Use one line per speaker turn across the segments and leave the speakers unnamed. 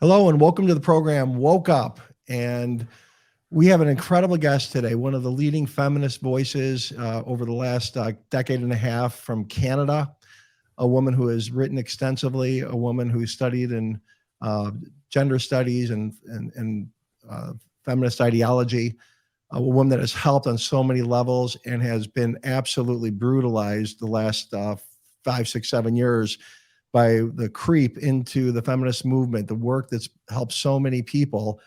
Hello and welcome to the program Woke Up. And we have an incredible guest today, one of the leading feminist voices over the last decade and a half from Canada, a woman who has written extensively, a woman who studied in gender studies and feminist ideology, a woman that has helped on so many levels and has been absolutely brutalized the last 5, 6, 7 years by the creep into the feminist movement, the work that's helped so many people,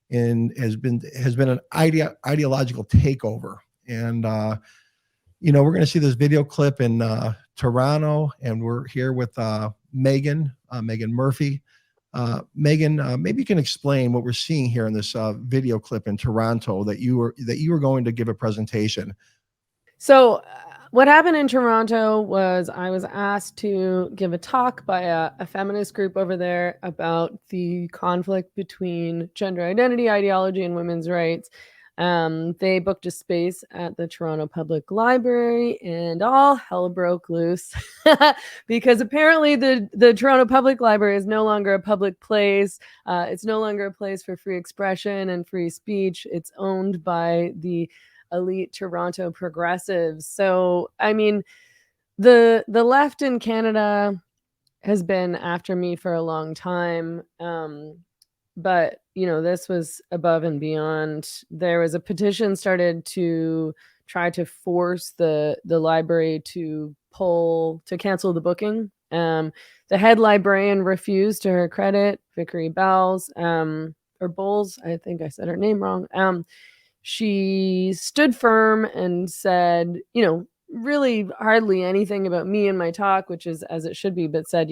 and has been an ideological takeover. And we're going to see this video clip in Toronto, and we're here with Meghan Murphy. Meghan, maybe you can explain what we're seeing here in this video clip in Toronto that you were going to give a presentation.
So what happened in Toronto was I was asked to give a talk by a feminist group over there about the conflict between gender identity ideology and women's rights. They booked a space at the Toronto Public Library, and all hell broke loose because apparently the Toronto Public Library is no longer a public place. It's no longer a place for free expression and free speech. It's owned by the elite Toronto progressives. So, I mean, the left in Canada has been after me for a long time. But, this was above and beyond. There was a petition started to try to force the library to cancel the booking. The head librarian refused, to her credit, Vickery Bowles, or Bowles, I think I said her name wrong. She stood firm and said, really hardly anything about me in my talk, which is as it should be, but said,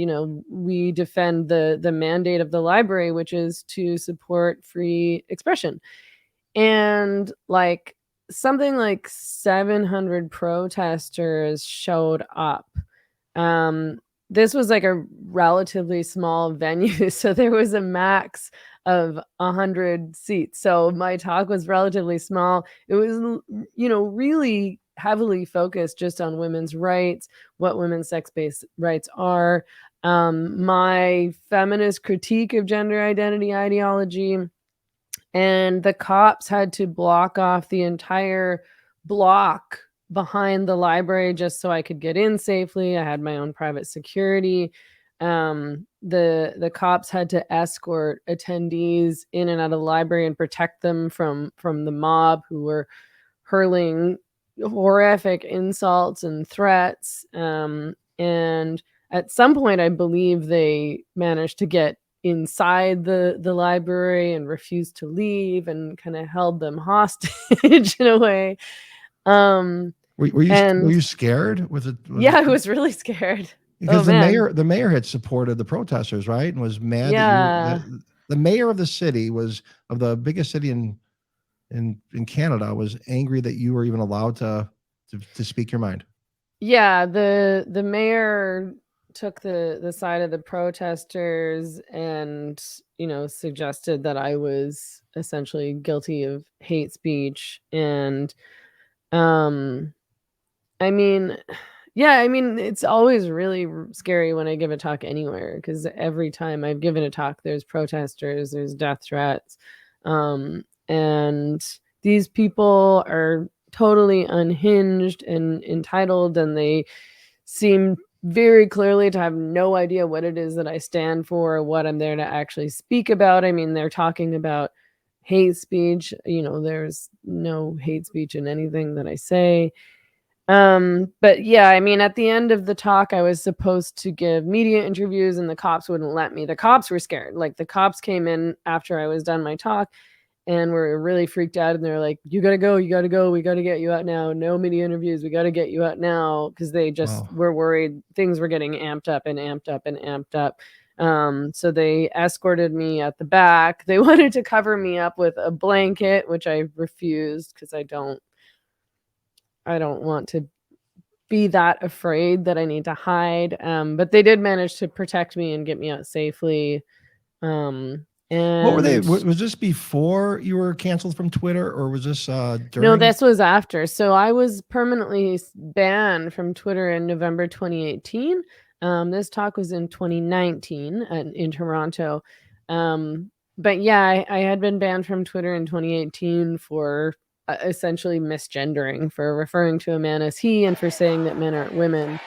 we defend the mandate of the library, which is to support free expression. And something like 700 protesters showed up. This was like a relatively small venue, so there was a max of 100 seats. So my talk was relatively small. It was, really heavily focused just on women's rights, what women's sex-based rights are, my feminist critique of gender identity ideology. And the cops had to block off the entire block behind the library just so I could get in safely. I had my own private security. The cops had to escort attendees in and out of the library and protect them from the mob who were hurling horrific insults and threats. And at some point, I believe they managed to get inside the library and refused to leave and kind of held them hostage in a way.
Were you scared?
Yeah, I was really scared.
Because the mayor had supported the protesters, right? And was mad that the mayor of the city of the biggest city in Canada was angry that you were even allowed to speak your mind.
Yeah, the mayor took the side of the protesters and, suggested that I was essentially guilty of hate speech. And it's always really scary when I give a talk anywhere, because every time I've given a talk, there's protesters, there's death threats. And these people are totally unhinged and entitled, and they seem very clearly to have no idea what it is that I stand for or what I'm there to actually speak about. I mean, they're talking about hate speech. There's no hate speech in anything that I say. But yeah, at the end of the talk, I was supposed to give media interviews and the cops wouldn't let me. The cops were scared. The cops came in after I was done my talk and were really freaked out. And they're like, you got to go. We got to get you out now. No media interviews. We got to get you out now. Cause they just were worried things were getting amped up and amped up and amped up. So they escorted me at the back. They wanted to cover me up with a blanket, which I refused because I don't want to be that afraid that I need to hide. But they did manage to protect me and get me out safely. And
what were they? Was this before you were canceled from Twitter, or was this during?
No, this was after. So I was permanently banned from Twitter in November 2018. This talk was in 2019 in Toronto. But yeah, I had been banned from Twitter in 2018 for essentially misgendering, for referring to a man as he, and for saying that men aren't women.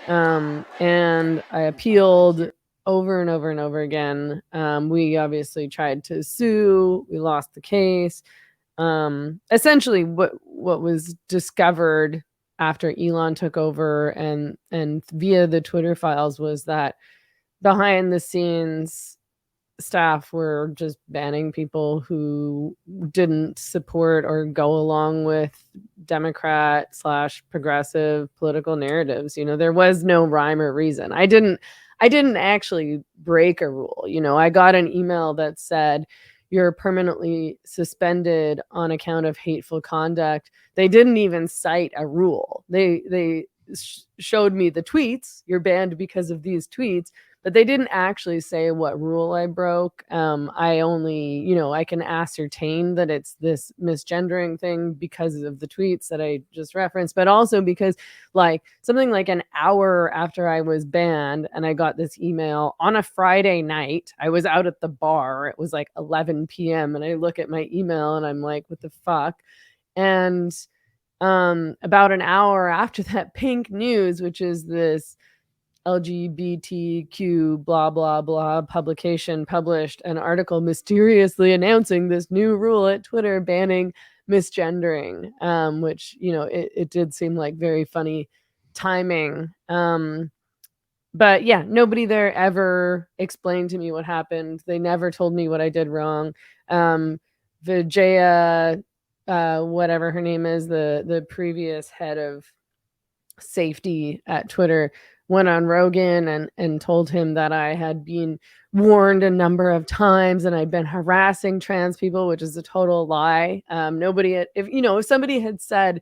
And I appealed over and over and over again. We obviously tried to sue. We lost the case. Essentially, what was discovered after Elon took over and via the Twitter files was that behind the scenes staff were just banning people who didn't support or go along with Democrat / progressive political narratives. There was no rhyme or reason. I didn't actually break a rule. I got an email that said you're permanently suspended on account of hateful conduct. They didn't even cite a rule. They showed me the tweets. You're banned because of these tweets, but they didn't actually say what rule I broke. I only, I can ascertain that it's this misgendering thing because of the tweets that I just referenced, but also because something like an hour after I was banned and I got this email on a Friday night, I was out at the bar. It was like 11 p.m. and I look at my email and I'm like, what the fuck? And about an hour after that, Pink News, which is this LGBTQ blah blah blah publication, published an article mysteriously announcing this new rule at Twitter banning misgendering, which it did seem like very funny timing. But yeah, nobody there ever explained to me what happened. They never told me what I did wrong. Vijaya, whatever her name is, the previous head of safety at Twitter, went on Rogan and told him that I had been warned a number of times and I'd been harassing trans people, which is a total lie. If somebody had said,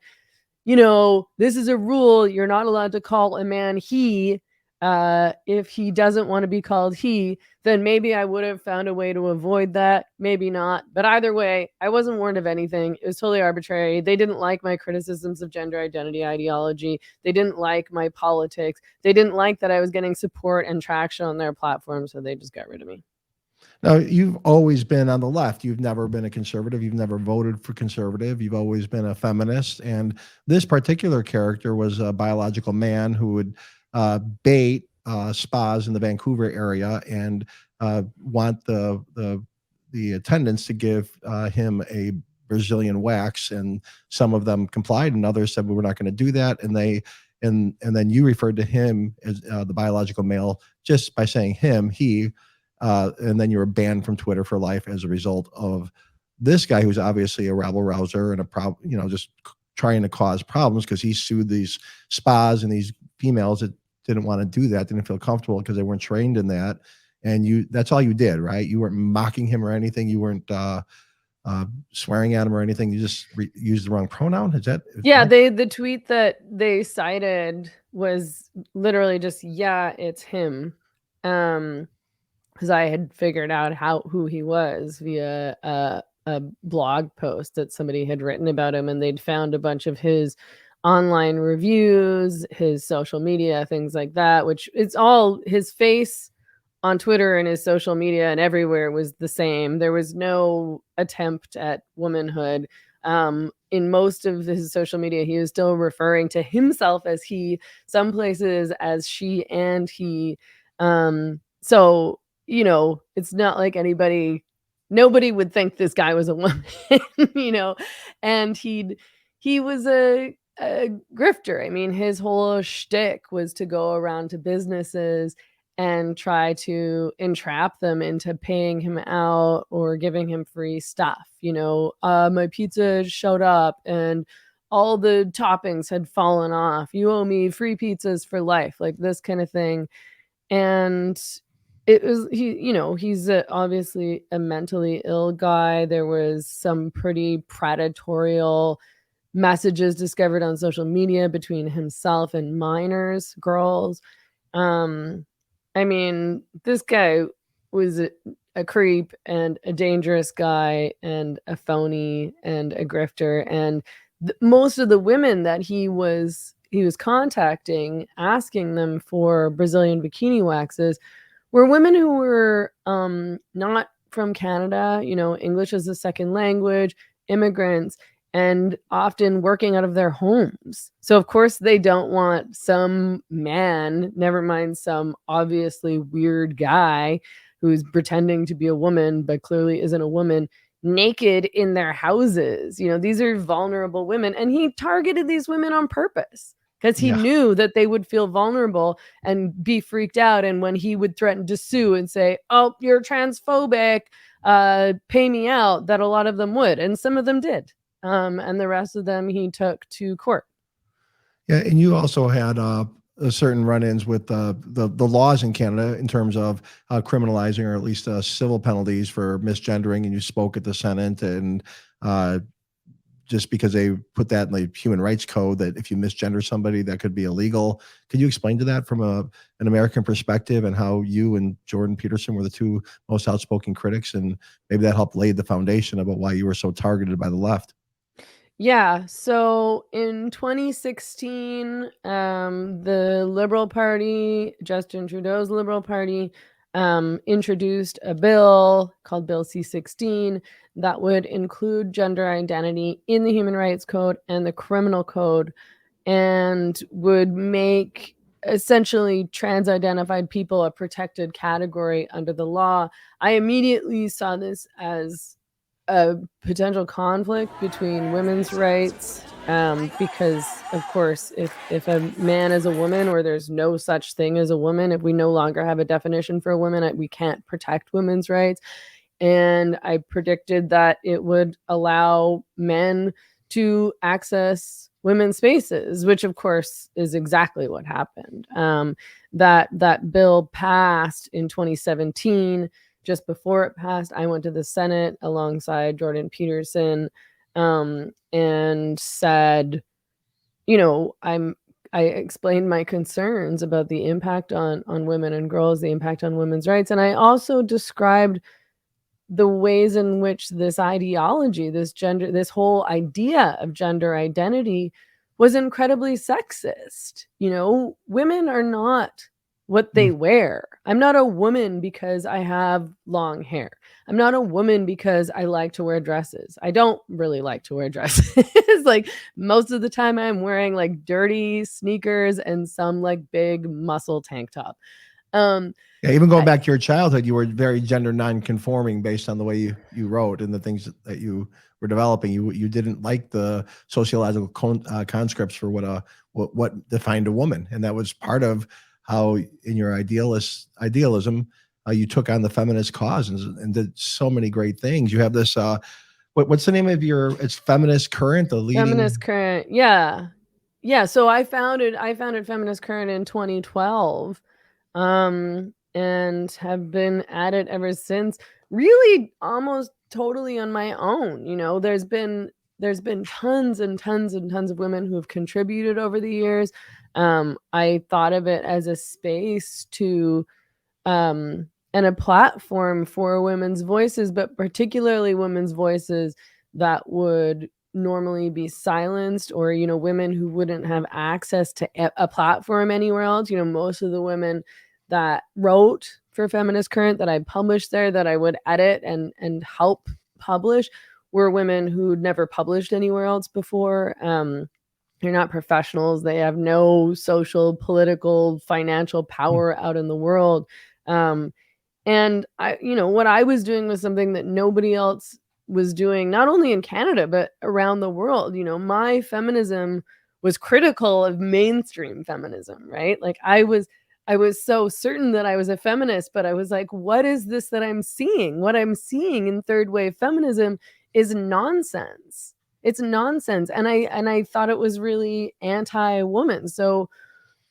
this is a rule, you're not allowed to call a man he, if he doesn't want to be called he, then maybe I would have found a way to avoid that. Maybe not. But either way, I wasn't warned of anything. It was totally arbitrary. They didn't like my criticisms of gender identity ideology. They didn't like my politics. They didn't like that I was getting support and traction on their platform, so they just got rid of me.
Now, you've always been on the left. You've never been a conservative. You've never voted for conservative. You've always been a feminist. And this particular character was a biological man who would bait spas in the Vancouver area and want the attendants to give him a Brazilian wax. And some of them complied, and others said, well, we're not going to do that. And then you referred to him as the biological male just by saying him, he. And then you were banned from Twitter for life as a result of this guy who's obviously a rabble rouser and just trying to cause problems, because he sued these spas and these females that didn't want to do that, didn't feel comfortable because they weren't trained in that. And that's all you did, right? You weren't mocking him or anything. You weren't swearing at him or anything. You just used the wrong pronoun.
Yeah, the tweet that they cited was literally just, yeah, it's him. Because I had figured out who he was via a blog post that somebody had written about him, and they'd found a bunch of his online reviews, his social media, things like that, which it's all his face on Twitter and his social media and everywhere was the same. There was no attempt at womanhood. In most of his social media, he was still referring to himself as he, some places as she and he. So it's not like nobody would think this guy was a woman, and he was a grifter. I mean, his whole shtick was to go around to businesses and try to entrap them into paying him out or giving him free stuff. My pizza showed up and all the toppings had fallen off. You owe me free pizzas for life, like this kind of thing. And it was he's obviously a mentally ill guy. There was some pretty predatorial messages discovered on social media between himself and minors, girls. I mean, this guy was a creep and a dangerous guy and a phony and a grifter. And most of the women that he was contacting, asking them for Brazilian bikini waxes, were women who were not from Canada, English as a second language, immigrants, and often working out of their homes. So of course they don't want some man, never mind some obviously weird guy who's pretending to be a woman but clearly isn't a woman, naked in their houses. These are vulnerable women, and he targeted these women on purpose because he
Yeah.
knew that they would feel vulnerable and be freaked out. And when he would threaten to sue and say, "Oh, you're transphobic, pay me out," that a lot of them would, and some of them did. And the rest of them he took to court.
Yeah, and you also had certain run-ins with the laws in Canada in terms of criminalizing or at least civil penalties for misgendering, and you spoke at the Senate, and just because they put that in the Human Rights Code that if you misgender somebody, that could be illegal. Could you explain to that from an American perspective, and how you and Jordan Peterson were the two most outspoken critics, and maybe that helped lay the foundation about why you were so targeted by the left?
Yeah, so in 2016, the Liberal Party, Justin Trudeau's Liberal Party, introduced a bill called Bill C-16 that would include gender identity in the Human Rights Code and the Criminal Code, and would make essentially trans-identified people a protected category under the law. I immediately saw this as a potential conflict between women's rights, because of course if a man is a woman, or there's no such thing as a woman, if we no longer have a definition for a woman, we can't protect women's rights. And I predicted that it would allow men to access women's spaces, which of course is exactly what happened. That bill passed in 2017. Just before it passed, I went to the Senate alongside Jordan Peterson, and said, I explained my concerns about the impact on women and girls, the impact on women's rights, and I also described the ways in which this ideology, this whole idea of gender identity was incredibly sexist. Women are not what they wear. I'm not a woman because I have long hair. I'm not a woman because I like to wear dresses. I don't really like to wear dresses. Like most of the time I'm wearing like dirty sneakers and some like big muscle tank top.
Yeah, even going back to your childhood, you were very gender non-conforming based on the way you wrote and the things that you were developing. You didn't like the sociological conscripts for what defined a woman, and that was part of how, in your idealism, you took on the feminist cause and did so many great things. You have this. What's the name of your? It's Feminist Current, the leading
Feminist Current. Yeah. Yeah, so I founded Feminist Current in 2012, and have been at it ever since, really almost totally on my own. There's been tons and tons and tons of women who have contributed over the years. I thought of it as a space to and a platform for women's voices, but particularly women's voices that would normally be silenced, or women who wouldn't have access to a platform anywhere else. Most of the women that wrote for Feminist Current that I published there, that I would edit and help publish, were women who'd never published anywhere else before. They're not professionals. They have no social, political, financial power out in the world. And what I was doing was something that nobody else was doing, not only in Canada, but around the world. My feminism was critical of mainstream feminism, right? Like I was so certain that I was a feminist, but I was like, what is this that I'm seeing? What I'm seeing in third wave feminism is nonsense. It's nonsense. And I thought it was really anti-woman. So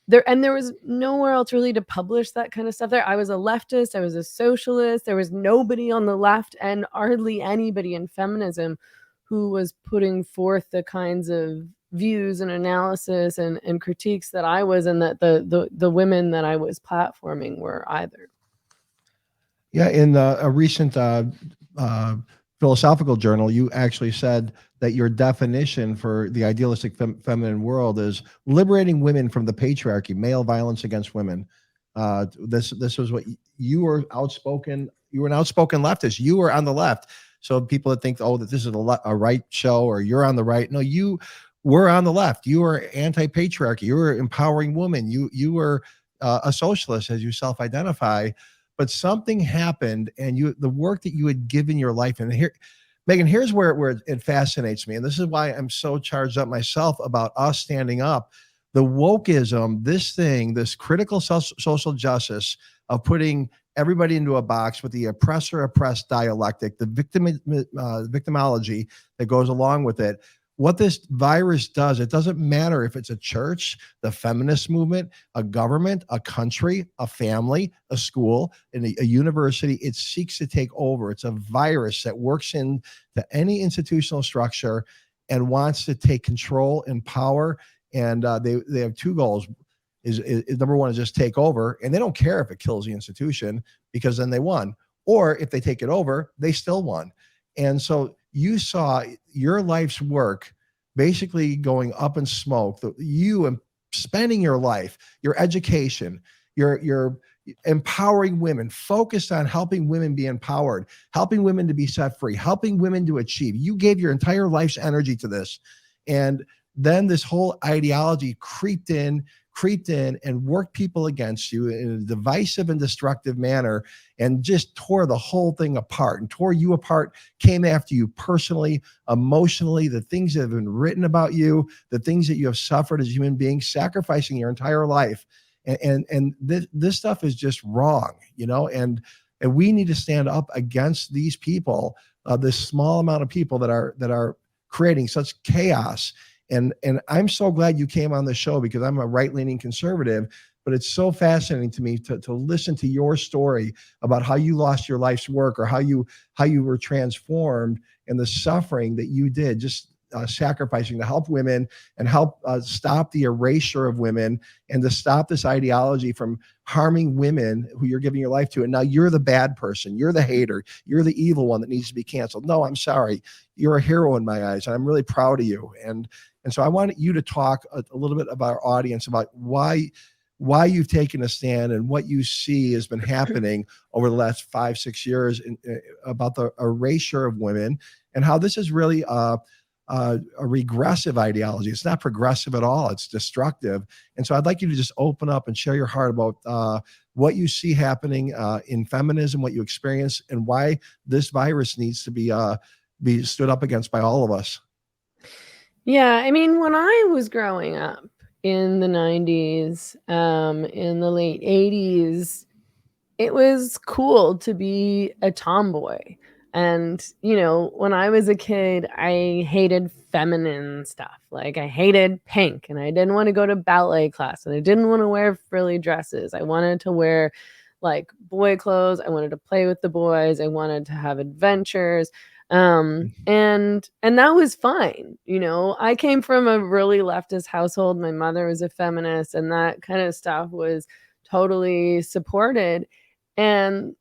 there was nowhere else really to publish that kind of stuff there. I was a leftist, I was a socialist. There was nobody on the left, and hardly anybody in feminism who was putting forth the kinds of views and analysis and critiques that I was, and that the women that I was platforming were either.
Yeah, in a recent philosophical journal, you actually said that your definition for the idealistic feminine world is liberating women from the patriarchy, male violence against women. This was what you were outspoken. You were an outspoken leftist. You were on the left. So people that think, oh, that this is a right show or you're on the right. No, you were on the left. You were anti-patriarchy. You were empowering women. You were a socialist as you self-identify. But something happened, and the work that you had given your life, and here, Meghan, here's where it fascinates me, and this is why I'm so charged up myself about us standing up. The wokeism, this critical social justice of putting everybody into a box with the oppressor oppressed dialectic, the victimology that goes along with it. What this virus does, it doesn't matter if it's a church, the feminist movement, a government, a country, a family, a school, and a university. It seeks to take over. It's a virus that works into any institutional structure and wants to take control and power. And they have two goals. Is number one is just take over, and they don't care if it kills the institution because then they won. Or if they take it over, they still won. And so you saw your life's work basically going up in smoke. You spending your life, your education, your empowering women, focused on helping women be empowered, helping women to be set free, helping women to achieve. You gave your entire life's energy to this. And then this whole ideology creeped in and worked people against you in a divisive and destructive manner and just tore the whole thing apart and tore you apart, came after you personally, emotionally, the things that have been written about you, the things that you have suffered as human beings, sacrificing your entire life. And this stuff is just wrong, and we need to stand up against these people, this small amount of people that are creating such chaos. And I'm so glad you came on the show because I'm a right-leaning conservative, but it's so fascinating to me to listen to your story about how you lost your life's work or how you were transformed and the suffering that you did, just sacrificing to help women and help stop the erasure of women and to stop this ideology from harming women who you're giving your life to. And now you're the bad person. You're the hater. You're the evil one that needs to be canceled. No, I'm sorry. You're a hero in my eyes. And I'm really proud of you. And so I wanted you to talk a little bit about our audience about why you've taken a stand and what you see has been happening over the last 5-6 years about the erasure of women and how this is really a regressive ideology. It's not progressive at all. It's destructive. And so I'd like you to just open up and share your heart about what you see happening in feminism, what you experience, and why this virus needs to be stood up against by all of us.
Yeah, I mean, when I was growing up in the 90s, in the late 80s, it was cool to be a tomboy. And, when I was a kid, I hated feminine stuff. Like, I hated pink, and I didn't want to go to ballet class, and I didn't want to wear frilly dresses. I wanted to wear, like, boy clothes. I wanted to play with the boys. I wanted to have adventures. And that was fine. I came from a really leftist household. My mother was a feminist, and that kind of stuff was totally supported. And,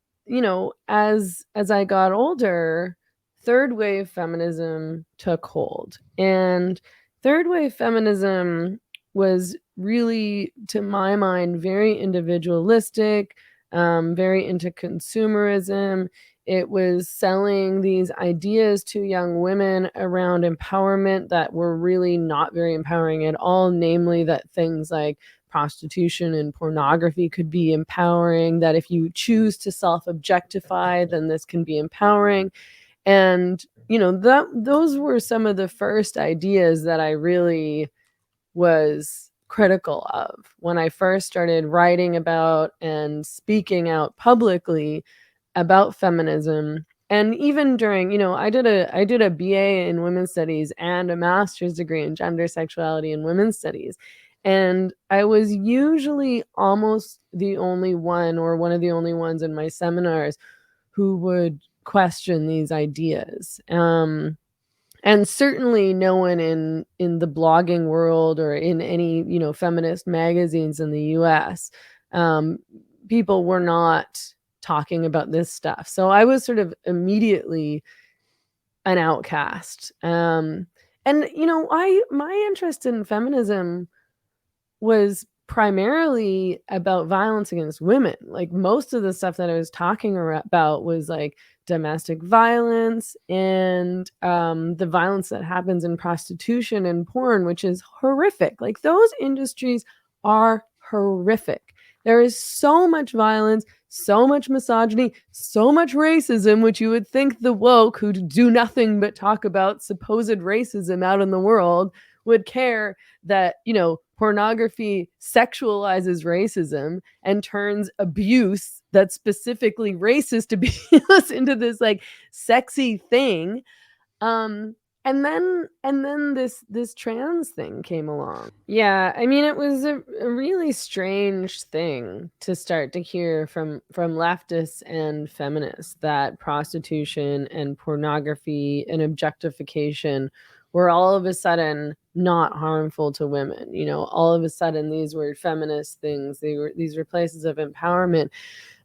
as I got older, third wave feminism took hold. And third wave feminism was really, to my mind, very individualistic, very into consumerism. It was selling these ideas to young women around empowerment that were really not very empowering at all, namely that things like prostitution and pornography could be empowering, that if you choose to self-objectify, then this can be empowering. And, those were some of the first ideas that I really was critical of when I first started writing about and speaking out publicly about feminism. And even during, I did a BA in women's studies and a master's degree in gender, sexuality, and women's studies. And I was usually almost the only one or one of the only ones in my seminars who would question these ideas. And certainly no one in the blogging world or in any, feminist magazines in the US, people were not talking about this stuff. So I was sort of immediately an outcast. And my interest in feminism was primarily about violence against women. Like most of the stuff that I was talking about was like domestic violence and the violence that happens in prostitution and porn, which is horrific. Like those industries are horrific. There is so much violence, so much misogyny, so much racism, which you would think the woke who do nothing but talk about supposed racism out in the world would care that, pornography sexualizes racism and turns abuse that's specifically racist abuse into this like sexy thing. And then this trans thing came along. Yeah, I mean, it was a really strange thing to start to hear from leftists and feminists that prostitution and pornography and objectification were all of a sudden not harmful to women. All of a sudden these were feminist things. These were places of empowerment.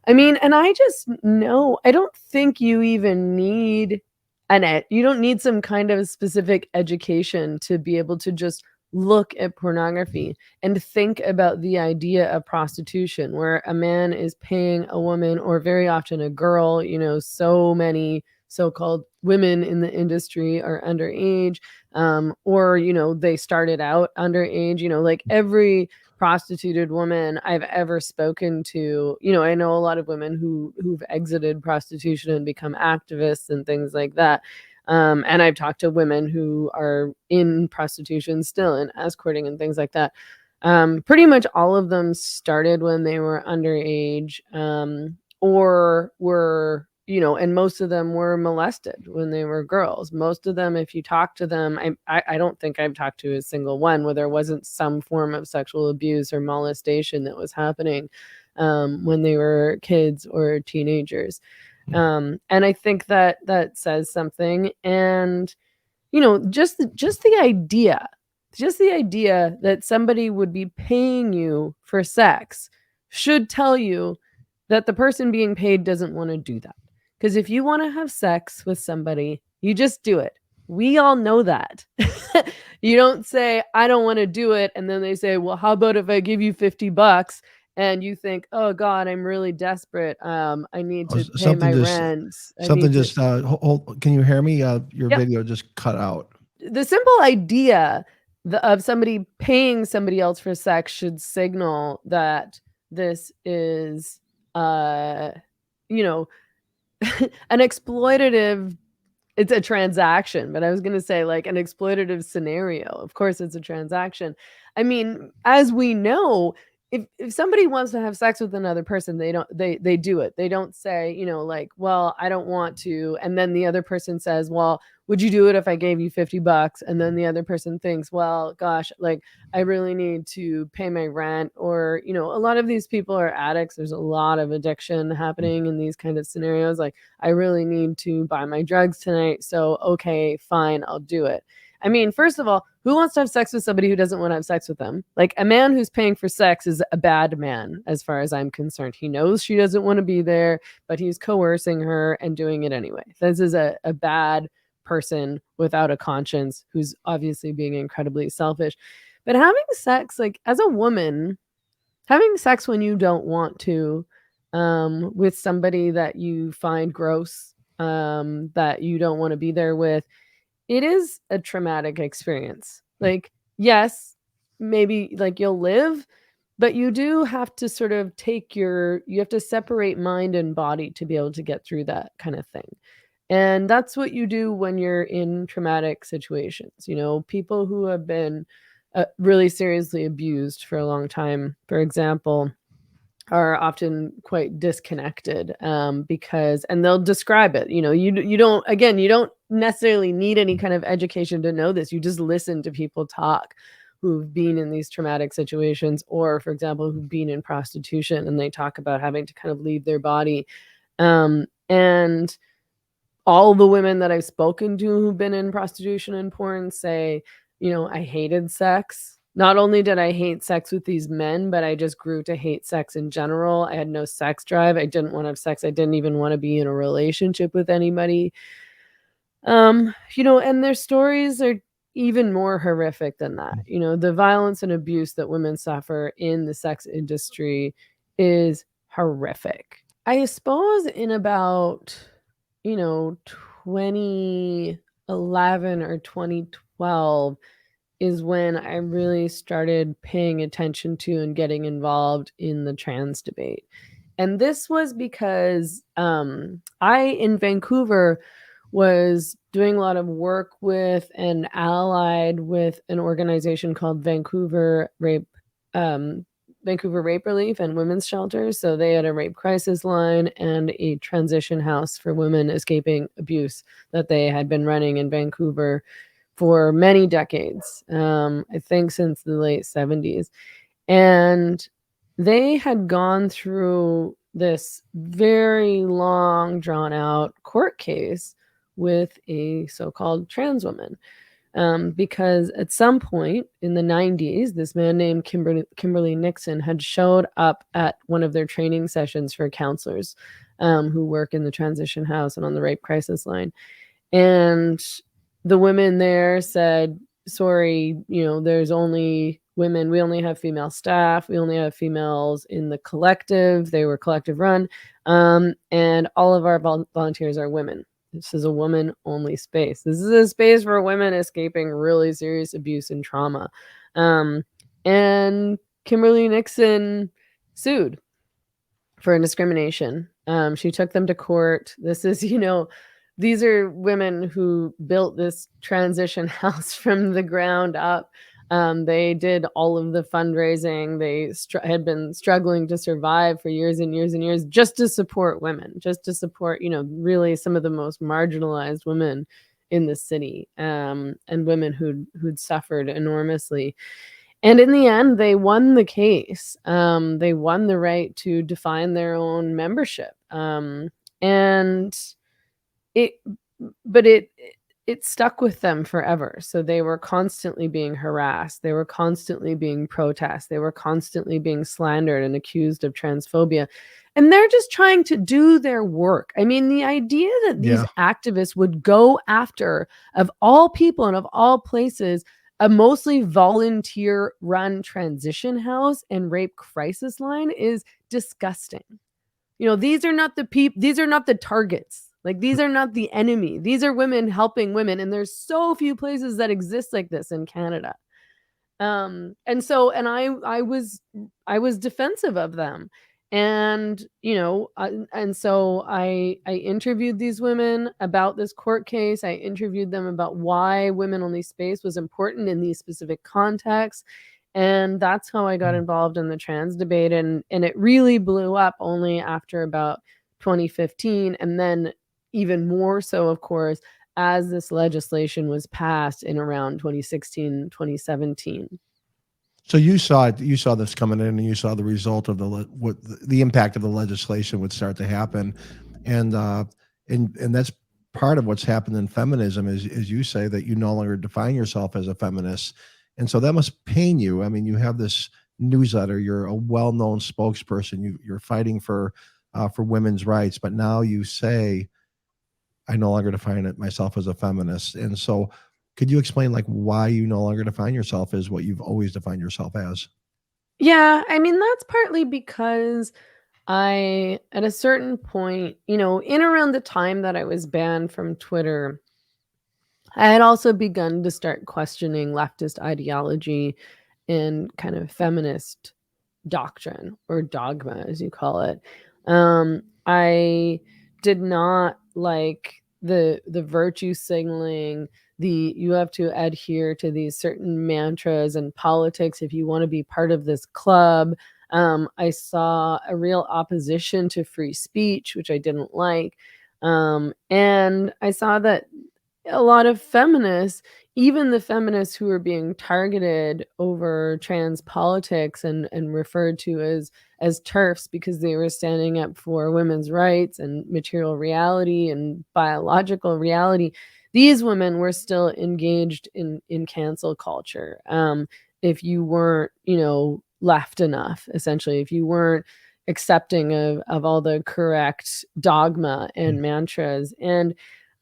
I mean, and I just know, I don't think you even need you don't need some kind of specific education to be able to just look at pornography and think about the idea of prostitution, where a man is paying a woman, or very often a girl. So many so-called women in the industry are underage, or they started out underage. Like every prostituted woman I've ever spoken to, I know a lot of women who've exited prostitution and become activists and things like that. And I've talked to women who are in prostitution still and escorting and things like that. Pretty much all of them started when they were underage, or were, and most of them were molested when they were girls. Most of them, if you talk to them, I don't think I've talked to a single one where there wasn't some form of sexual abuse or molestation that was happening when they were kids or teenagers. And I think that says something. And just the idea that somebody would be paying you for sex should tell you that the person being paid doesn't want to do that. Because if you want to have sex with somebody, you just do it. We all know that. You don't say, I don't want to do it. And then they say, well, how about if I give you $50? And you think, oh God, I'm really desperate. I need to pay my rent.
Hold, can you hear me? Your
Yep.
video just cut out.
The simple idea of somebody paying somebody else for sex should signal that this is, an exploitative, it's a transaction, but I was going to say like an exploitative scenario. Of course it's a transaction. I mean, as we know, if somebody wants to have sex with another person, they do it. They don't say, like, well, I don't want to. And then the other person says, well, would you do it if I gave you $50? And then the other person thinks, well, gosh, like I really need to pay my rent. Or, a lot of these people are addicts. There's a lot of addiction happening in these kind of scenarios. Like, I really need to buy my drugs tonight. So, okay, fine, I'll do it. I mean, first of all, who wants to have sex with somebody who doesn't want to have sex with them? Like, a man who's paying for sex is a bad man, as far as I'm concerned. He knows she doesn't want to be there, but he's coercing her and doing it anyway. This is a bad person without a conscience who's obviously being incredibly selfish. But having sex, like as a woman, having sex when you don't want to, with somebody that you find gross, that you don't want to be there with, it is a traumatic experience. Like, yes, maybe like you'll live, but you do have to sort of you have to separate mind and body to be able to get through that kind of thing. And that's what you do when you're in traumatic situations. People who have been really seriously abused for a long time, for example, are often quite disconnected, because, and they'll describe it, you don't necessarily need any kind of education to know this. You just listen to people talk who've been in these traumatic situations, or for example, who've been in prostitution, and they talk about having to kind of leave their body. And all the women that I've spoken to who've been in prostitution and porn say, I hated sex. Not only did I hate sex with these men, but I just grew to hate sex in general. I had no sex drive. I didn't want to have sex. I didn't even want to be in a relationship with anybody. And their stories are even more horrific than that. The violence and abuse that women suffer in the sex industry is horrific. I suppose in about 2011 or 2012 is when I really started paying attention to and getting involved in the trans debate. And this was because I, in Vancouver, was doing a lot of work with and allied with an organization called Vancouver Rape Relief and Women's Shelters. So they had a rape crisis line and a transition house for women escaping abuse that they had been running in Vancouver for many decades, I think since the late 70s. And they had gone through this very long, drawn out court case with a so-called trans woman. Because at some point in the 90s, this man named Kimberly Nixon had showed up at one of their training sessions for counselors who work in the transition house and on the rape crisis line. And the women there said, sorry, there's only women. We only have female staff. We only have females in the collective. They were collective run. And all of our volunteers are women. This is a woman-only space. This is a space for women escaping really serious abuse and trauma. And Kimberly Nixon sued for discrimination. She took them to court. This is, these are women who built this transition house from the ground up. They did all of the fundraising. They had been struggling to survive for years and years and years just to support women, just to support, really some of the most marginalized women in the city, and women who'd suffered enormously. And in the end, they won the case. They won the right to define their own membership. And it stuck with them forever. So they were constantly being harassed. They were constantly being protested. They were constantly being slandered and accused of transphobia. And they're just trying to do their work. I mean, the idea that these activists would go after, of all people and of all places, a mostly volunteer-run transition house and rape crisis line is disgusting. These are not the targets. Like, these are not the enemy. These are women helping women. And there's so few places that exist like this in Canada. And I was defensive of them. And, so I interviewed these women about this court case. I interviewed them about why women-only space was important in these specific contexts. And that's how I got involved in the trans debate. And it really blew up only after about 2015. And then even more so, of course, as this legislation was passed in around 2016, 2017.
So you saw this coming in, and you saw the result of the impact of the legislation would start to happen, and that's part of what's happened in feminism is you say that you no longer define yourself as a feminist, and so that must pain you. I mean, you have this newsletter, you're a well-known spokesperson, you're fighting for women's rights, but now you say, I no longer define myself as a feminist, and so. Could you explain why you no longer define yourself as what you've always defined yourself as?
Yeah, I mean, that's partly because at a certain point, in around the time that I was banned from Twitter, I had also begun to start questioning leftist ideology and kind of feminist doctrine, or dogma, as you call it. I did not like the virtue signaling, you have to adhere to these certain mantras and politics if you want to be part of this club. I saw a real opposition to free speech, which I didn't like. And I saw that a lot of feminists, even the feminists who were being targeted over trans politics and referred to as TERFs because they were standing up for women's rights and material reality and biological reality, these women were still engaged in cancel culture. If you weren't, left enough, essentially, if you weren't accepting of all the correct dogma and mantras. And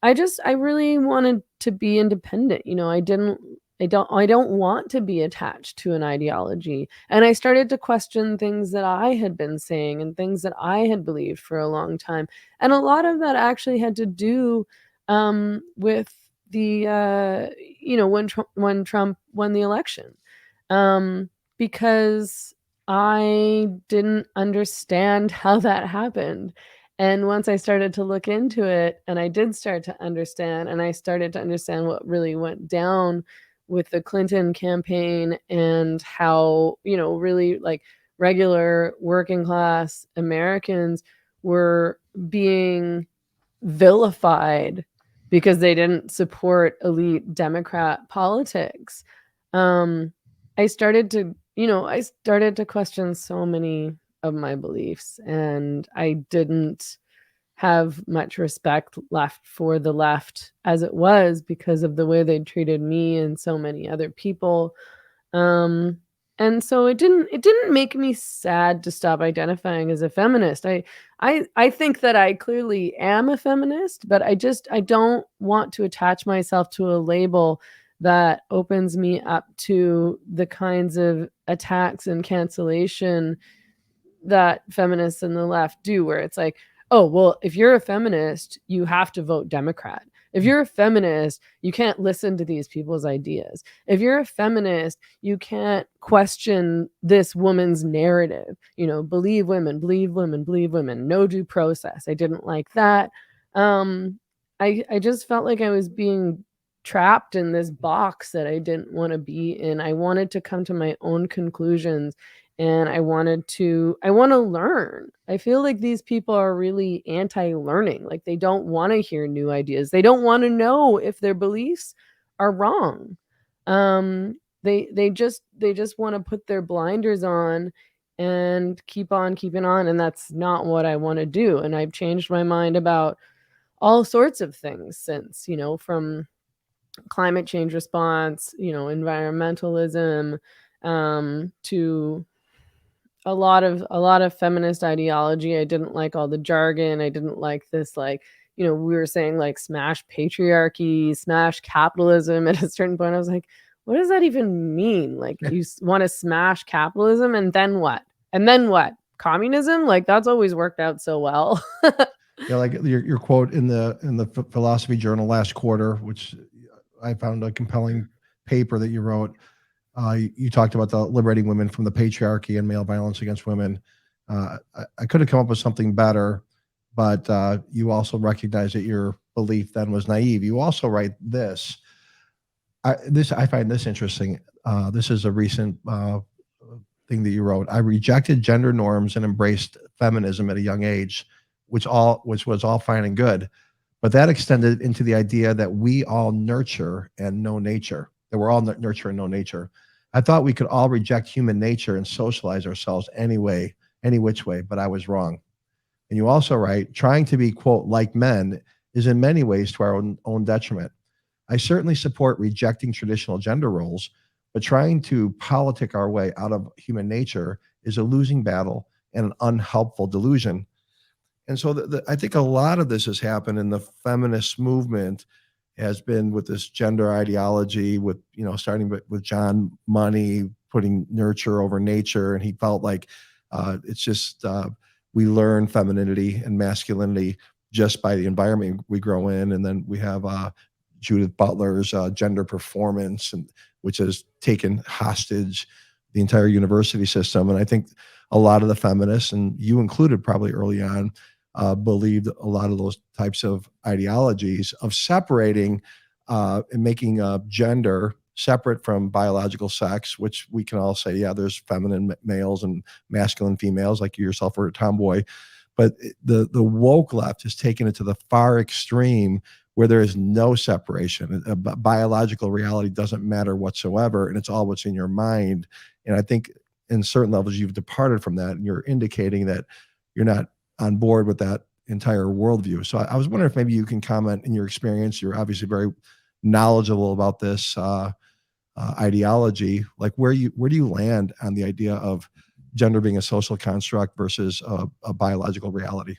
I really wanted to be independent. I don't want to be attached to an ideology. And I started to question things that I had been saying and things that I had believed for a long time. And a lot of that actually had to do with the when Trump won the election. Because I didn't understand how that happened. And once I started to look into it, and I did start to understand, and I started to understand what really went down with the Clinton campaign and how, really like regular working class Americans were being vilified because they didn't support elite Democrat politics. Um, I started to question so many of my beliefs, and I didn't have much respect left for the left as it was because of the way they treated me and so many other people. Um, and so it didn't make me sad to stop identifying as a feminist. I think that I clearly am a feminist, but I don't want to attach myself to a label that opens me up to the kinds of attacks and cancellation that feminists and the left do, where it's like, oh, well, if you're a feminist, you have to vote Democrat. If you're a feminist, you can't listen to these people's ideas. If you're a feminist, you can't question this woman's narrative. Believe women, believe women, believe women, no due process. I didn't like that. I just felt like I was being trapped in this box that I didn't want to be in. I wanted to come to my own conclusions, and I want to learn. I feel like these people are really anti-learning. Like, they don't want to hear new ideas. They don't want to know if their beliefs are wrong. They just want to put their blinders on and keep on keeping on, and that's not what I want to do. And I've changed my mind about all sorts of things since, from climate change response, environmentalism, to a lot of feminist ideology. I didn't like all the jargon. I didn't like this, like, we were saying, like, smash patriarchy, smash capitalism. At a certain point, I was like, what does that even mean? Like, you want to smash capitalism, and then what? And then what? Communism? Like, that's always worked out so well.
Yeah, like your quote in the philosophy journal last quarter, which I found a compelling paper that you wrote. You talked about the liberating women from the patriarchy and male violence against women. I could have come up with something better, but you also recognize that your belief then was naive. You also write this. I find this interesting. This is a recent thing that you wrote. I rejected gender norms and embraced feminism at a young age, which was all fine and good, but that extended into the idea that we all nurture and know nature. That we're all nurture and know nature. I thought we could all reject human nature and socialize ourselves anyway, any which way, but I was wrong. And you also write, trying to be, quote, like men is in many ways to our own detriment. I certainly support rejecting traditional gender roles, but trying to politic our way out of human nature is a losing battle and an unhelpful delusion. And so I think a lot of this has happened in the feminist movement has been with this gender ideology, with, starting with John Money putting nurture over nature. And he felt like it's just we learn femininity and masculinity just by the environment we grow in. And then we have Judith Butler's gender performance, and which has taken hostage the entire university system. And I think a lot of the feminists, and you included probably early on, believed a lot of those types of ideologies of separating and making gender separate from biological sex, which we can all say, yeah, there's feminine males and masculine females, like you yourself were a tomboy. But the woke left has taken it to the far extreme where there is no separation. Biological reality doesn't matter whatsoever, and it's all what's in your mind. And I think in certain levels, you've departed from that, and you're indicating that you're not on board with that entire worldview. So I was wondering if maybe you can comment in your experience. You're obviously very knowledgeable about this ideology. Like, where do you land on the idea of gender being a social construct versus a biological reality?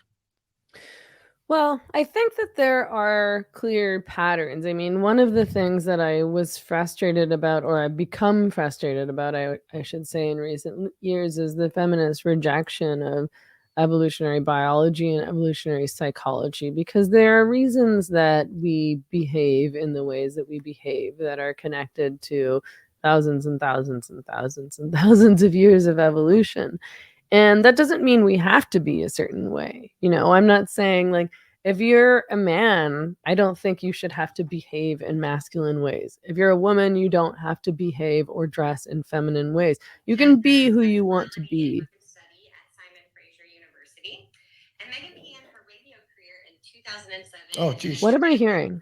Well, I think that there are clear patterns. I mean, one of the things that I was frustrated about, or I've become frustrated about, I should say, in recent years, is the feminist rejection of evolutionary biology and evolutionary psychology, because there are reasons that we behave in the ways that we behave that are connected to thousands and thousands and thousands and thousands of years of evolution. And that doesn't mean we have to be a certain way. I'm not saying, like, if you're a man, I don't think you should have to behave in masculine ways. If you're a woman, you don't have to behave or dress in feminine ways. You can be who you want to be.
Study at Simon Fraser University, and Meghan began her radio career in 2007.
Oh,
And
geez.
What am I hearing?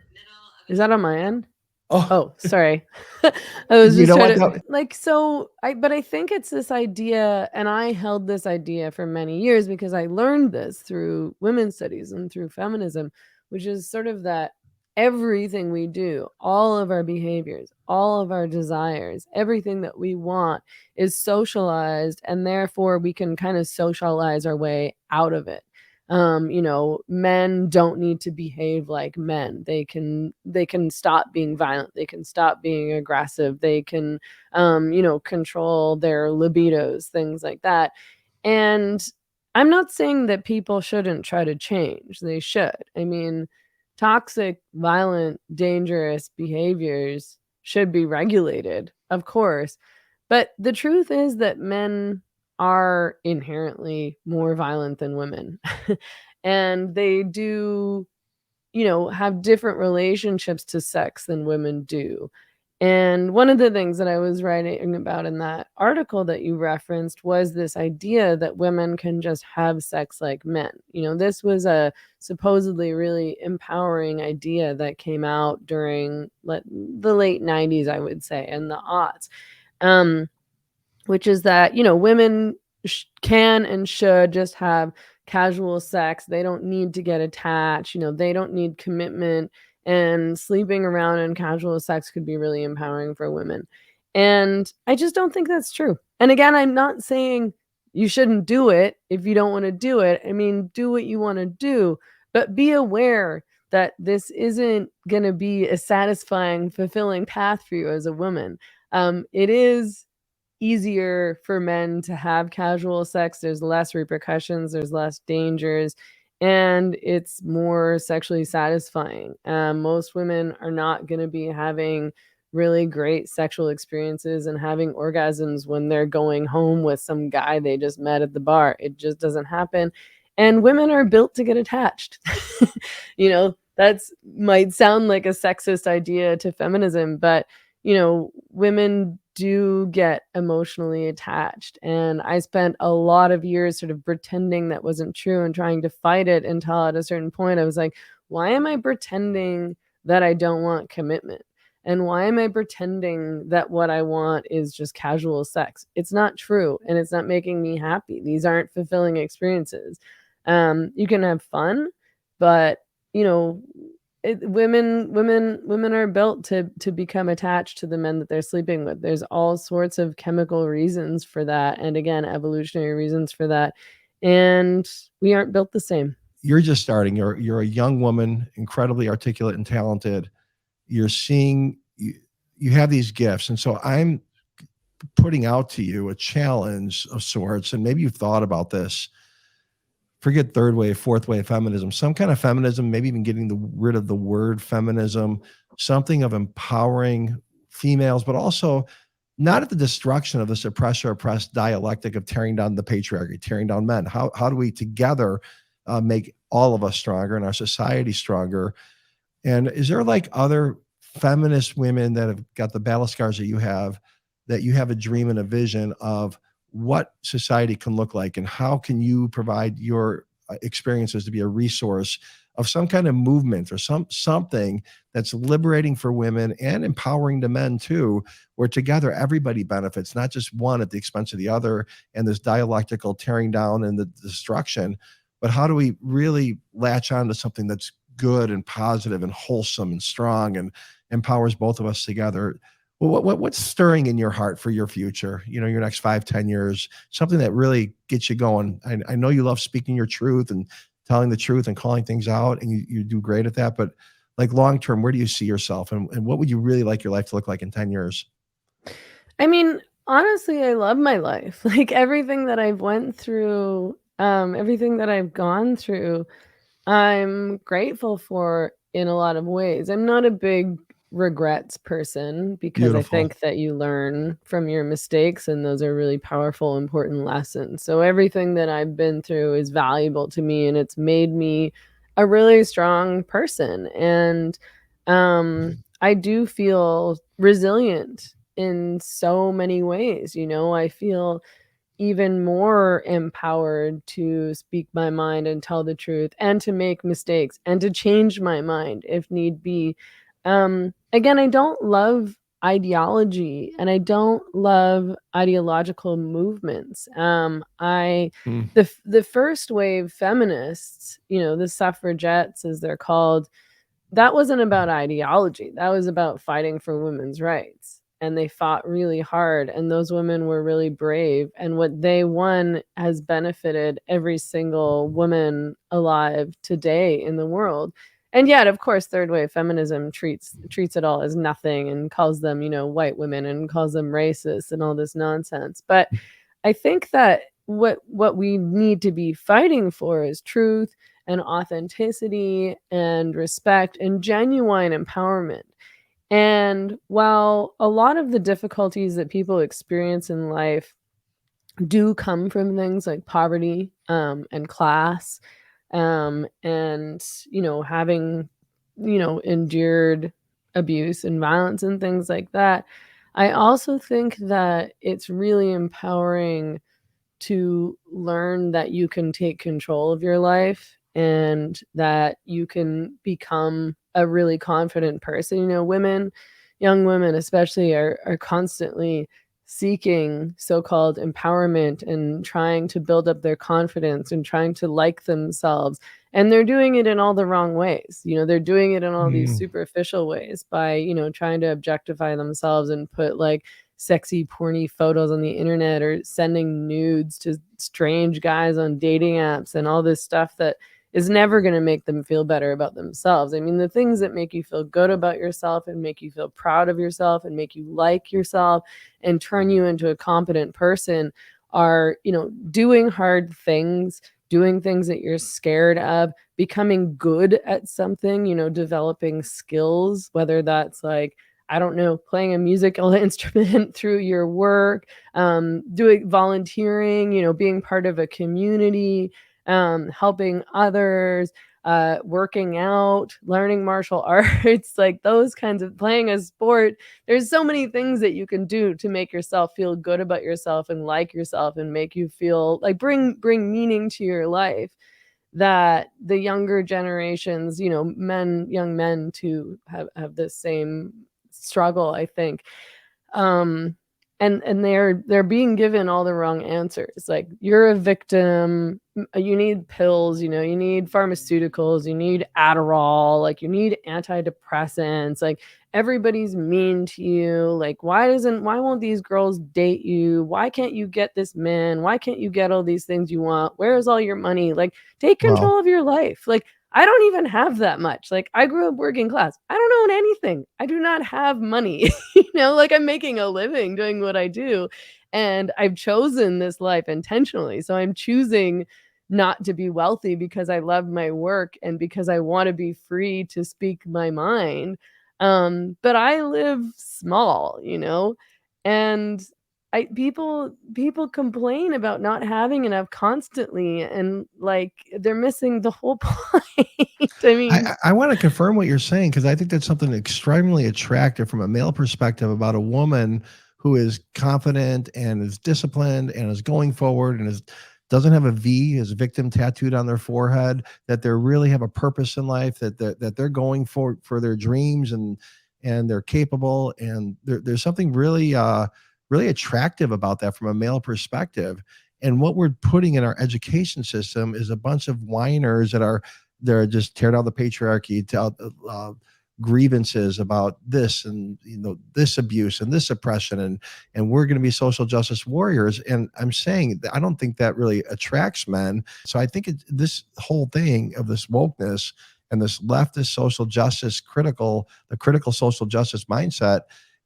Is that on my end?
Oh,
Oh, sorry. I was
you
just
know
trying
what?
to, like, but I think it's this idea, and I held this idea for many years because I learned this through women's studies and through feminism, which is sort of that everything we do, all of our behaviors, all of our desires, everything that we want is socialized, and therefore we can kind of socialize our way out of it. Men don't need to behave like men. They can stop being violent, they can stop being aggressive, they can control their libidos, things like that. And I'm not saying that people shouldn't try to change. They should. I mean, toxic, violent, dangerous behaviors should be regulated, of course. But the truth is that men are inherently more violent than women. And they do, have different relationships to sex than women do. And one of the things that I was writing about in that article that you referenced was this idea that women can just have sex like men. This was a supposedly really empowering idea that came out during the late 90s, I would say, and the aughts. Which is that, women can and should just have casual sex. They don't need to get attached. They don't need commitment. And sleeping around in casual sex could be really empowering for women. And I just don't think that's true. And again, I'm not saying you shouldn't do it if you don't want to do it. I mean, do what you want to do, but be aware that this isn't going to be a satisfying, fulfilling path for you as a woman. It is easier for men to have casual sex. There's less repercussions, there's less dangers, and it's more sexually satisfying. Most women are not going to be having really great sexual experiences and having orgasms when they're going home with some guy they just met at the bar. It just doesn't happen. And women are built to get attached. That's might sound like a sexist idea to feminism, but women do get emotionally attached. And I spent a lot of years sort of pretending that wasn't true and trying to fight it until at a certain point I was like, why am I pretending that I don't want commitment? And why am I pretending that what I want is just casual sex? It's not true, and it's not making me happy. These aren't fulfilling experiences. You can have fun, but you know, women are built to become attached to the men that they're sleeping with. There's all sorts of chemical reasons for that, and again, evolutionary reasons for that. And we aren't built the same.
You're just starting. You're a young woman, incredibly articulate and talented. You're seeing you have these gifts, and so I'm putting out to you a challenge of sorts. And maybe you've thought about this. Forget third wave, fourth wave feminism, some kind of feminism, maybe even getting rid of the word feminism, something of empowering females, but also not at the destruction of this oppressor oppressed dialectic of tearing down the patriarchy, tearing down men. How do we together make all of us stronger and our society stronger? And is there like other feminist women that have got the battle scars that you have a dream and a vision of what society can look like, and how can you provide your experiences to be a resource of some kind of movement or something that's liberating for women and empowering the men too, where together everybody benefits, not just one at the expense of the other, and this dialectical tearing down and the destruction. But how do we really latch on to something that's good and positive and wholesome and strong and empowers both of us together? What's stirring in your heart for your future, your next 5, 10 years, something that really gets you going? I know you love speaking your truth and telling the truth and calling things out, and you do great at that. But like long term, where do you see yourself, and what would you really like your life to look like in 10 years?
I mean, honestly, I love my life. Like everything that I've went through, everything that I've gone through, I'm grateful for in a lot of ways. I'm not a big regrets person because I
Beautiful.
think that you learn from your mistakes and those are really powerful, important lessons. So everything that I've been through is valuable to me and it's made me a really strong person. And I do feel resilient in so many ways. I feel even more empowered to speak my mind and tell the truth and to make mistakes and to change my mind if need be. Again, I don't love ideology and I don't love ideological movements. I
Mm.
the first wave feminists, the suffragettes as they're called, that wasn't about ideology. That was about fighting for women's rights. And they fought really hard, and those women were really brave. And what they won has benefited every single woman alive today in the world. And yet, of course, third wave feminism treats it all as nothing and calls them, white women and calls them racist and all this nonsense. But I think that what we need to be fighting for is truth and authenticity and respect and genuine empowerment. And while a lot of the difficulties that people experience in life do come from things like poverty and class and having endured abuse and violence and things like that, I also think that it's really empowering to learn that you can take control of your life and that you can become a really confident person. Young women especially are constantly seeking so-called empowerment and trying to build up their confidence and trying to like themselves. And they're doing it in all the wrong ways. They're doing it in all these
Mm.
superficial ways by, trying to objectify themselves and put like sexy porny photos on the internet or sending nudes to strange guys on dating apps and all this stuff that is never going to make them feel better about themselves. I mean, the things that make you feel good about yourself and make you feel proud of yourself and make you like yourself and turn you into a competent person are, doing hard things, doing things that you're scared of, becoming good at something, developing skills, whether that's like, I don't know, playing a musical instrument through your work, doing volunteering, being part of a community, helping others, working out, learning martial arts, like those kinds of, playing a sport. There's so many things that you can do to make yourself feel good about yourself and like yourself and make you feel like bring meaning to your life, that the younger generations, young men too have this same struggle, I think. Um, and they're being given all the wrong answers. Like, you're a victim, you need pills, you need pharmaceuticals, you need Adderall, like you need antidepressants, like everybody's mean to you. Like, why won't these girls date you? Why can't you get this man? Why can't you get all these things you want? Where's all your money? Like, take
Wow.
control of your life. Like, I don't even have that much. Like, I grew up working class. I don't own anything. I do not have money. Like, I'm making a living doing what I do. And I've chosen this life intentionally. So I'm choosing not to be wealthy because I love my work and because I want to be free to speak my mind. But I live small, and people complain about not having enough constantly, and like they're missing the whole point. I mean,
I want to confirm what you're saying, because I think that's something extremely attractive from a male perspective about a woman who is confident and is disciplined and is going forward and doesn't have a V as victim tattooed on their forehead, that they really have a purpose in life, that they're going for their dreams, and they're capable, and there's something really really attractive about that from a male perspective. And what we're putting in our education system is a bunch of whiners that are, they're just tear down the patriarchy, grievances about this and this abuse and this oppression, and we're going to be social justice warriors. And I'm saying that I don't think that really attracts men. So I think this whole thing of this wokeness and this leftist social justice the critical social justice mindset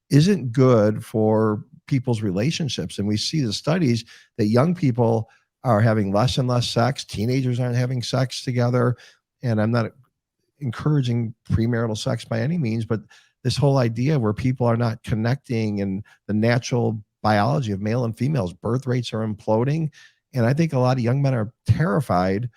isn't good for people's relationships. And we see the studies that young people are having less and less sex. Teenagers aren't having sex together. And I'm not encouraging premarital sex by any means, but this whole idea where people are not connecting and the natural biology of male and females, birth rates are imploding. And I think a lot of young men are terrified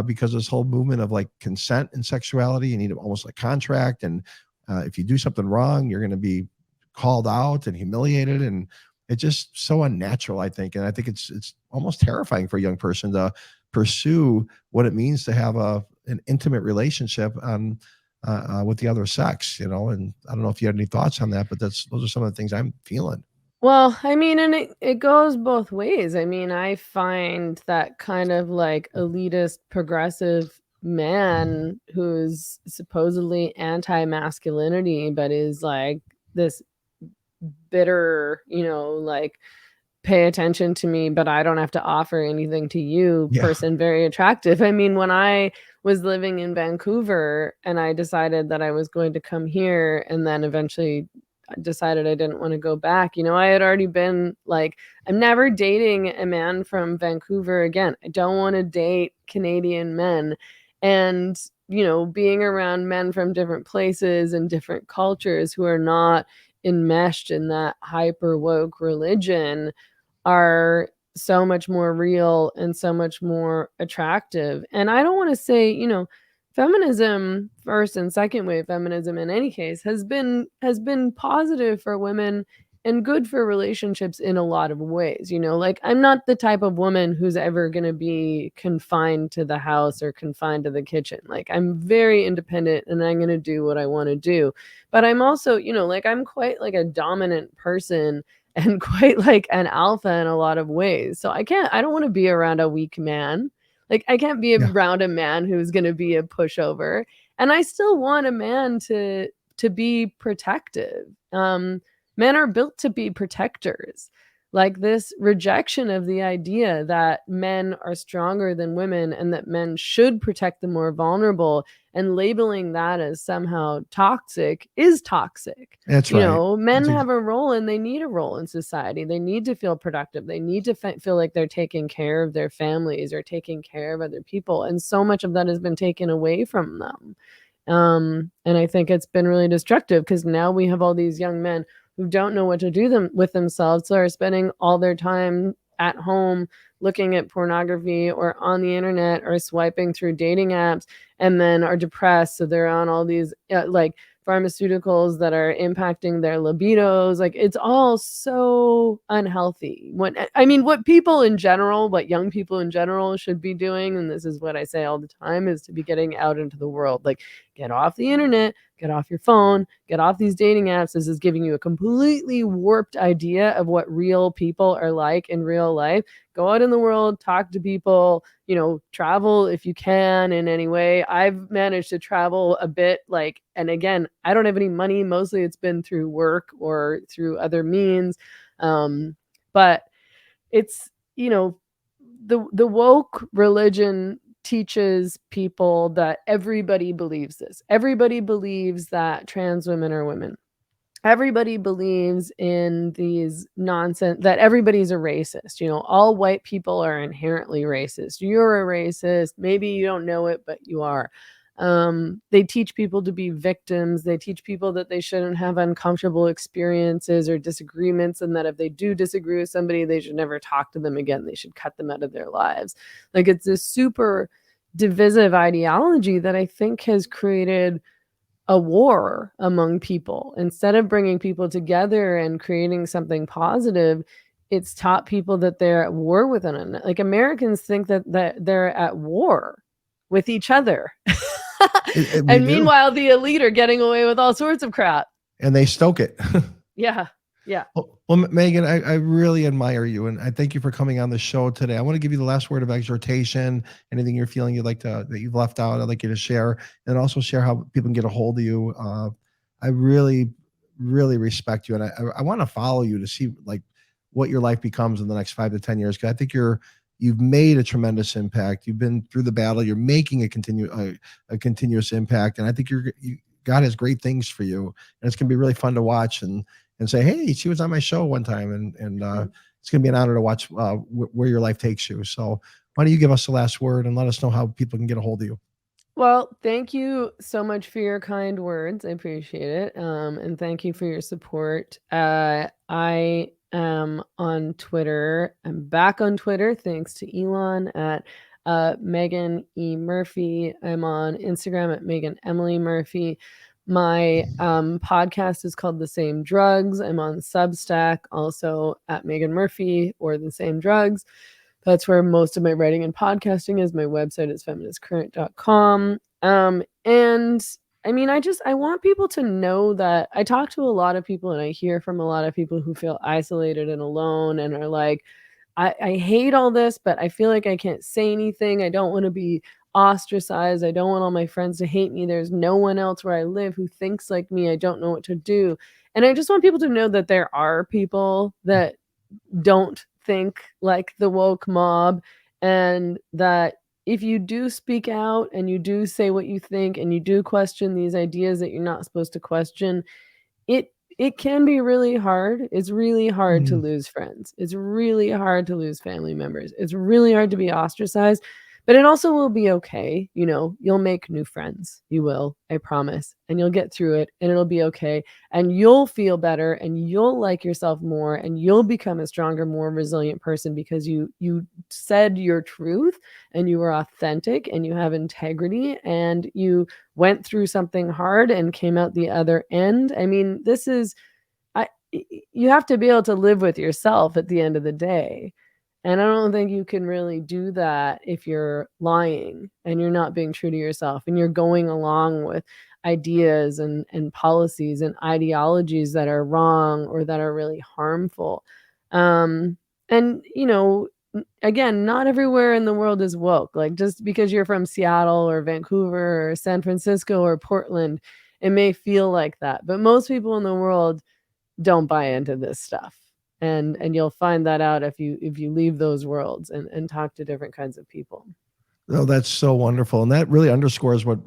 because of this whole movement of like consent and sexuality. You need almost a contract. And if you do something wrong, you're going to be called out and humiliated. And it's just so unnatural, I think. And I think it's almost terrifying for a young person to pursue what it means to have an intimate relationship with the other sex, and I don't know if you had any thoughts on that, but those are some of the things I'm feeling.
Well, I mean, and it goes both ways. I mean, I find that kind of like elitist progressive man who's supposedly anti-masculinity, but is like this bitter, like pay attention to me, but I don't have to offer anything to you person very attractive. I mean, when I was living in Vancouver and I decided that I was going to come here and then eventually decided I didn't want to go back, I had already been like, I'm never dating a man from Vancouver again. I don't want to date Canadian men. And, being around men from different places and different cultures who are not enmeshed in that hyper woke religion are so much more real and so much more attractive. And I don't want to say, feminism, first and second wave feminism in any case, has been positive for women and good for relationships in a lot of ways. Like I'm not the type of woman who's ever going to be confined to the house or confined to the kitchen. Like I'm very independent and I'm going to do what I want to do. But I'm also, like I'm quite like a dominant person and quite like an alpha in a lot of ways. So I don't want to be around a weak man. Like I can't be around a man who's going to be a pushover. And I still want a man to be protective. Men are built to be protectors. Like this rejection of the idea that men are stronger than women and that men should protect the more vulnerable and labeling that as somehow toxic is toxic.
That's right.
Men have a role and they need a role in society. They need to feel productive. They need to feel like they're taking care of their families or taking care of other people. And so much of that has been taken away from them. And I think it's been really destructive because now we have all these young men who don't know what to do with themselves, so are spending all their time at home looking at pornography or on the internet or swiping through dating apps, and then are depressed. So they're on all these like pharmaceuticals that are impacting their libidos. Like it's all so unhealthy. What people in general, what young people in general should be doing, and this is what I say all the time, is to be getting out into the world. Like get off the internet, get off your phone, get off these dating apps. This is giving you a completely warped idea of what real people are like in real life. Go out in the world, talk to people, travel if you can in any way. I've managed to travel a bit, and again, I don't have any money. Mostly it's been through work or through other means. But it's, the woke religion teaches people that everybody believes this. Everybody believes that trans women are women. Everybody believes in these nonsense, that everybody's a racist. All white people are inherently racist. You're a racist. Maybe you don't know it, but you are. They teach people to be victims. They teach people that they shouldn't have uncomfortable experiences or disagreements, and that if they do disagree with somebody, they should never talk to them again. They should cut them out of their lives. Like it's this super divisive ideology that I think has created a war among people. Instead of bringing people together and creating something positive, it's taught people that they're at war with one another. Like Americans think that they're at war with each other. And meanwhile, the elite are getting away with all sorts of crap.
And they stoke it.
Yeah. Yeah.
Well, Megan, I really admire you, and I thank you for coming on the show today. I want to give you the last word of exhortation. Anything you're feeling that you've left out, I'd like you to share, and also share how people can get a hold of you. I really, really respect you, and I want to follow you to see like what your life becomes in the next 5 to 10 years. Because I think you've made a tremendous impact. You've been through the battle. You're making a continuous impact, and I think God has great things for you, and it's gonna be really fun to watch and say, hey, she was on my show one time, and it's going to be an honor to watch where your life takes you. So why don't you give us the last word and let us know how people can get a hold of you?
Well, thank you so much for your kind words. I appreciate it. And thank you for your support. I am on Twitter. I'm back on Twitter, thanks to Elon, at Meghan E. Murphy. I'm on Instagram at Meghan Emily Murphy. My podcast is called The Same Drugs. I'm on Substack, also at Meghan Murphy or The Same Drugs. That's where most of my writing and podcasting is. My website is feministcurrent.com. And I mean, I want people to know that I talk to a lot of people and I hear from a lot of people who feel isolated and alone and are like, I hate all this, but I feel like I can't say anything. I don't want to be ostracized. I don't want all my friends to hate me. There's no one else where I live who thinks like me. I don't know what to do. And I just want people to know that there are people that don't think like the woke mob, and that if you do speak out and you do say what you think and you do question these ideas that you're not supposed to question, it can be really hard. It's really hard to lose friends. It's really hard to lose family members. It's really hard to be ostracized, but it also will be okay. You know, you'll make new friends. You will, I promise. And you'll get through it and it'll be okay. And you'll feel better and you'll like yourself more and you'll become a stronger, more resilient person because you said your truth and you were authentic and you have integrity and you went through something hard and came out the other end. I mean, you have to be able to live with yourself at the end of the day. And I don't think you can really do that if you're lying and you're not being true to yourself and you're going along with ideas and policies and ideologies that are wrong or that are really harmful. And, again, not everywhere in the world is woke. Like just because you're from Seattle or Vancouver or San Francisco or Portland, it may feel like that. But most people in the world don't buy into this stuff. And you'll find that out if you leave those worlds and talk to different kinds of people.
Oh, that's so wonderful. And that really underscores what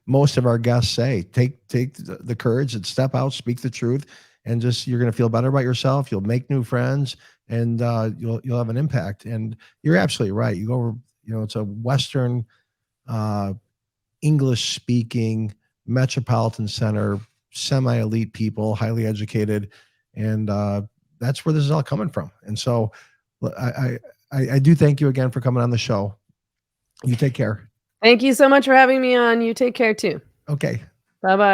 most of our guests say. Take the courage and step out, speak the truth, and just you're going to feel better about yourself. You'll make new friends and you'll have an impact. And you're absolutely right. You go over, it's a Western English speaking metropolitan center, semi-elite people, highly educated. And that's where this is all coming from. And so I do thank you again for coming on the show. You take care.
Thank you so much for having me on. You take care too.
Okay.
Bye-bye.